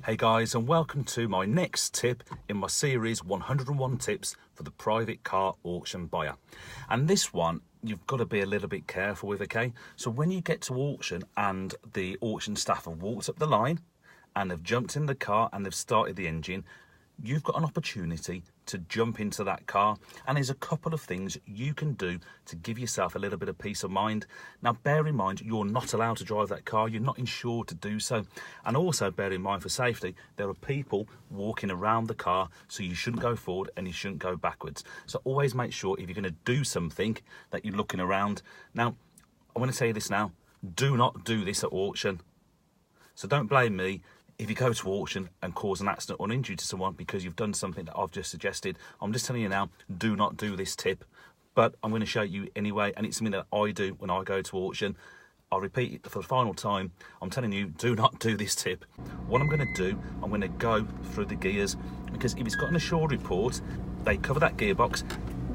Hey guys, and welcome to my next tip in my series 101 tips for the private car auction buyer. And this one you've got to be a little bit careful with, okay? So when you get to auction and the auction staff have walked up the line and they've jumped in the car and they've started the engine, you've got an opportunity to jump into that car, and there's a couple of things you can do to give yourself a little bit of peace of mind. Now bear in mind, you're not allowed to drive that car, you're not insured to do so, and also bear in mind, for safety, there are people walking around the car, so you shouldn't go forward and you shouldn't go backwards. So always make sure, if you're going to do something, that you're looking around. Now I want to tell you this now, do not do this at auction. So don't blame me if you go to auction and cause an accident or an injury to someone because you've done something that I've just suggested. I'm just telling you now, do not do this tip. But I'm going to show you anyway, and it's something that I do when I go to auction. I'll repeat it for the final time. I'm telling you, do not do this tip. What I'm going to do, I'm going to go through the gears, because if it's got an assured report, they cover that gearbox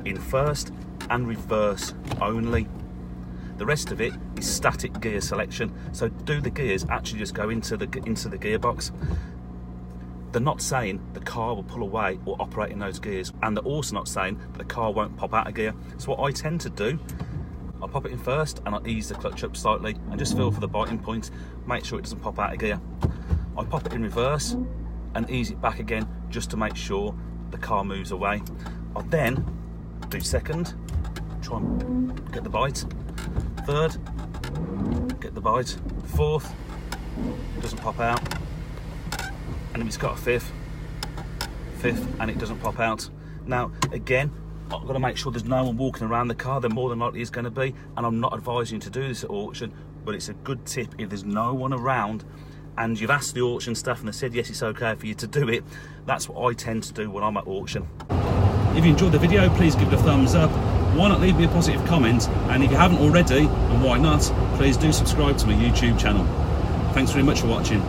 in first and reverse only. The rest of it is static gear selection. So do the gears actually just go into the gearbox? They're not saying the car will pull away or operate in those gears, and they're also not saying that the car won't pop out of gear. So what I tend to do, I'll pop it in first and I'll ease the clutch up slightly and just feel for the biting point, make sure it doesn't pop out of gear. I pop it in reverse and ease it back again just to make sure the car moves away. I'll then do second, try and get the bite. Third, get the bite. Fourth, doesn't pop out. And if it's got a fifth, and it doesn't pop out. Now, again, I've got to make sure there's no one walking around the car. There more than likely is going to be, and I'm not advising you to do this at auction, but it's a good tip if there's no one around and you've asked the auction staff and they said yes, it's okay for you to do it. That's what I tend to do when I'm at auction. If you enjoyed the video, please give it a thumbs up. Why not leave me a positive comment? And if you haven't already, and why not, please do subscribe to my YouTube channel. Thanks very much for watching.